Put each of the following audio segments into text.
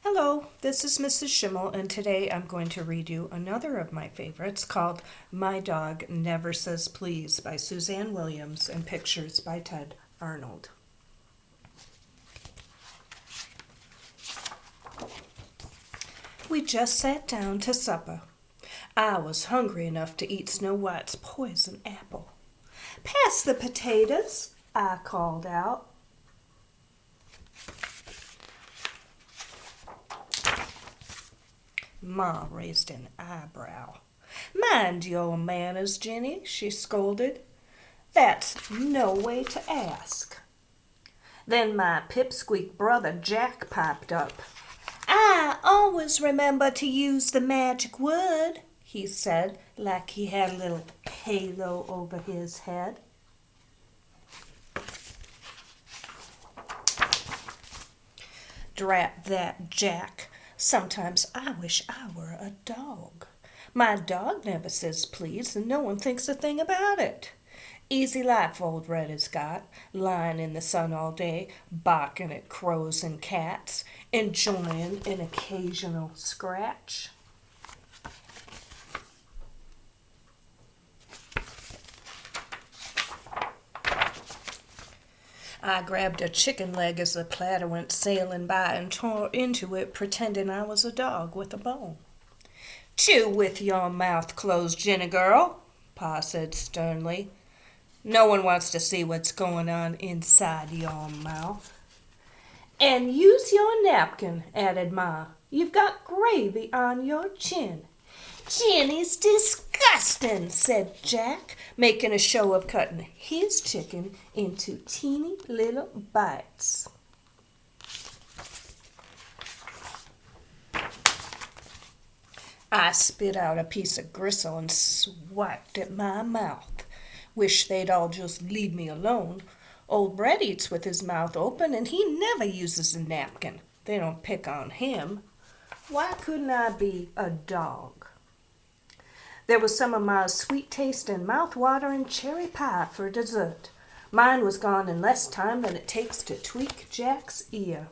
Hello, this is Mrs. Shimmel, and today I'm going to read you another of my favorites called My Dog Never Says Please by Suzanne Williams and pictures by Ted Arnold. We just sat down to supper. I was hungry enough to eat Snow White's poison apple. "Pass the potatoes," I called out. Ma raised an eyebrow. "Mind your manners, Jenny," she scolded. "That's no way to ask." Then my pipsqueak brother Jack piped up. "I always remember to use the magic word," he said, like he had a little halo over his head. Drat that Jack. Sometimes I wish I were a dog. My dog never says please, and no one thinks a thing about it. Easy life old Red has got, lying in the sun all day, barking at crows and cats, enjoying an occasional scratch. I grabbed a chicken leg as the platter went sailing by and tore into it, pretending I was a dog with a bone. "Chew with your mouth closed, Jenny girl," Pa said sternly. "No one wants to see what's going on inside your mouth." "And use your napkin," added Ma. "You've got gravy on your chin." "Jenny's disgusting," said Jack, making a show of cutting his chicken into teeny little bites. I spit out a piece of gristle and swiped at my mouth. Wish they'd all just leave me alone. Old Red eats with his mouth open, and he never uses a napkin. They don't pick on him. Why couldn't I be a dog? There was some of my sweet-tasting, mouth-watering cherry pie for dessert. Mine was gone in less time than it takes to tweak Jack's ear.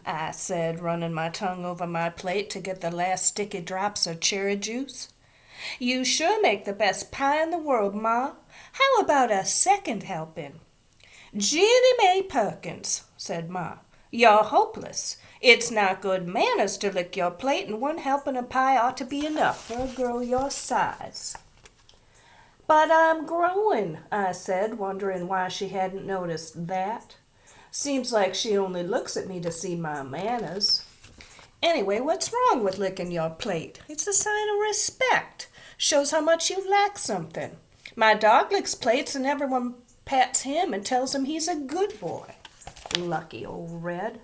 I said, running my tongue over my plate to get the last sticky drops of cherry juice. "You sure make the best pie in the world, Ma. How about a second helping?" "Jenny May Perkins," said Ma, "you're hopeless. It's not good manners to lick your plate, and one helping of pie ought to be enough for a girl your size." "But I'm growing," I said, wondering why she hadn't noticed that. Seems like she only looks at me to see my manners. Anyway, what's wrong with licking your plate? It's a sign of respect. Shows how much you like something. My dog licks plates and everyone pats him and tells him he's a good boy. Lucky old Red.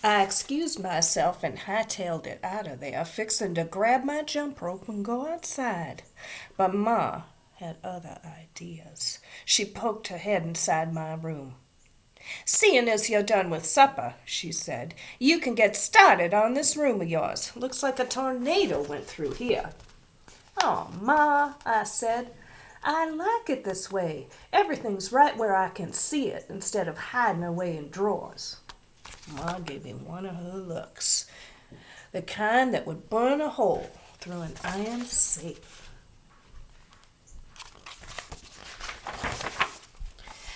I excused myself and hightailed it out of there, fixing to grab my jump rope and go outside. But Ma had other ideas. She poked her head inside my room. "Seeing as you're done with supper," she said, "you can get started on this room of yours. Looks like a tornado went through here." "Oh, Ma," I said, "I like it this way. Everything's right where I can see it instead of hiding away in drawers." Ma gave me one of her looks, the kind that would burn a hole through an iron safe.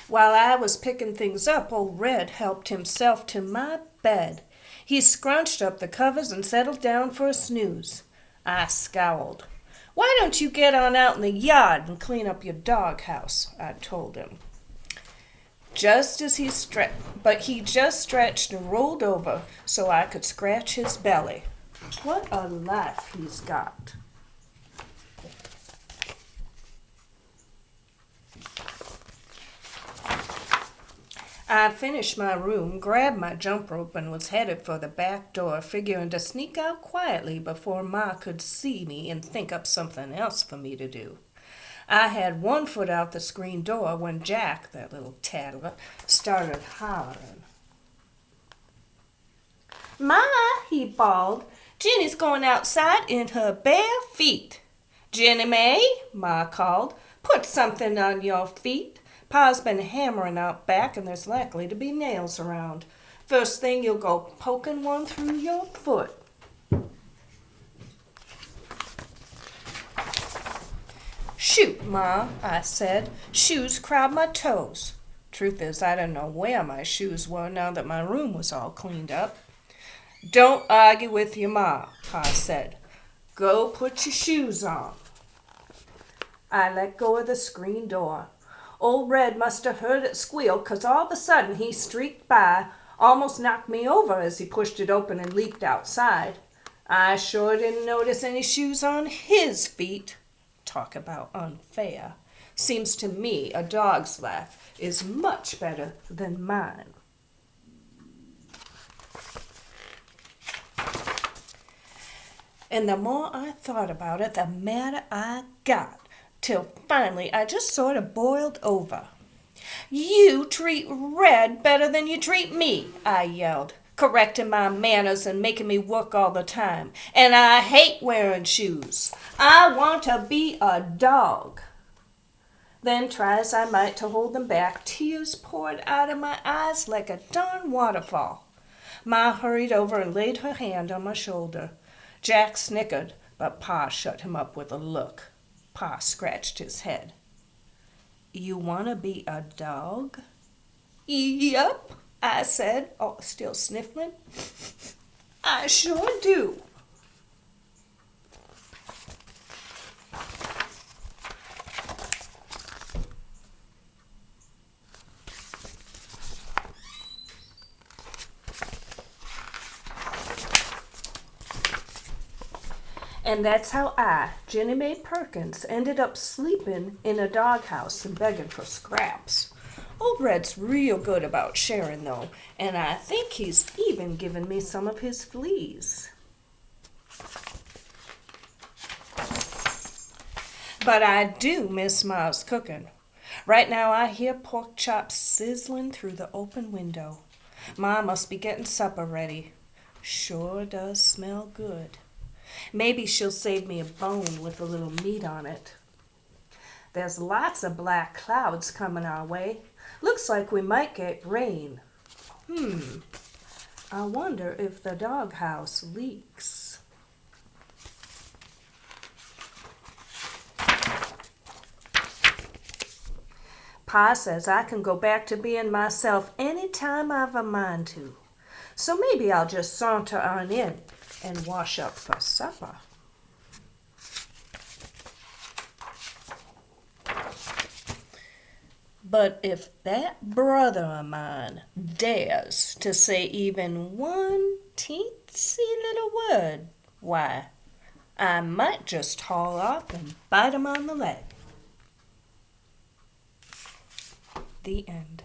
While I was picking things up, old Red helped himself to my bed. He scrunched up the covers and settled down for a snooze. I scowled. "Why don't you get on out in the yard and clean up your doghouse?" I told him. But he just stretched and rolled over so I could scratch his belly. What a life he's got. I finished my room, grabbed my jump rope, and was headed for the back door, figuring to sneak out quietly before Ma could see me and think up something else for me to do. I had one foot out the screen door when Jack, that little tattler, started hollering. "Ma," he bawled, Jenny's going outside in her bare feet. Jenny May, Ma called, put something on your feet. Pa's been hammering out back and there's likely to be nails around. First thing you'll go poking one through your foot. Shoot, Ma, I said. Shoes crowd my toes. Truth is, I didn't know where my shoes were now that my room was all cleaned up. Don't argue with your Ma, Pa said. Go put your shoes on. I let go of the screen door. Old Red must have heard it squeal, 'cause all of a sudden he streaked by, almost knocked me over as he pushed it open and leaped outside. I sure didn't notice any shoes on his feet. Talk about unfair. Seems to me a dog's life is much better than mine. And the more I thought about it, the madder I got, till finally I just sort of boiled over. You treat Red better than you treat me, I yelled, correcting my manners and making me work all the time. And I hate wearing shoes. I want to be a dog. Then, try as I might to hold them back, tears poured out of my eyes like a darn waterfall. Ma hurried over and laid her hand on my shoulder. Jack snickered, but Pa shut him up with a look. Pa scratched his head. You want to be a dog? Yep, I said, still sniffling. I sure do. And that's how I, Jenny Mae Perkins, ended up sleeping in a doghouse and begging for scraps. Old Red's real good about sharing, though, and I think he's even given me some of his fleas. But I do miss Ma's cooking. Right now I hear pork chops sizzling through the open window. Ma must be getting supper ready. Sure does smell good. Maybe she'll save me a bone with a little meat on it. There's lots of black clouds coming our way. Looks like we might get rain. I wonder if the doghouse leaks. Pa says I can go back to being myself any time I've a mind to. So maybe I'll just saunter on in and wash up for supper. But if that brother of mine dares to say even one teensy little word, why, I might just haul off and bite him on the leg. The end.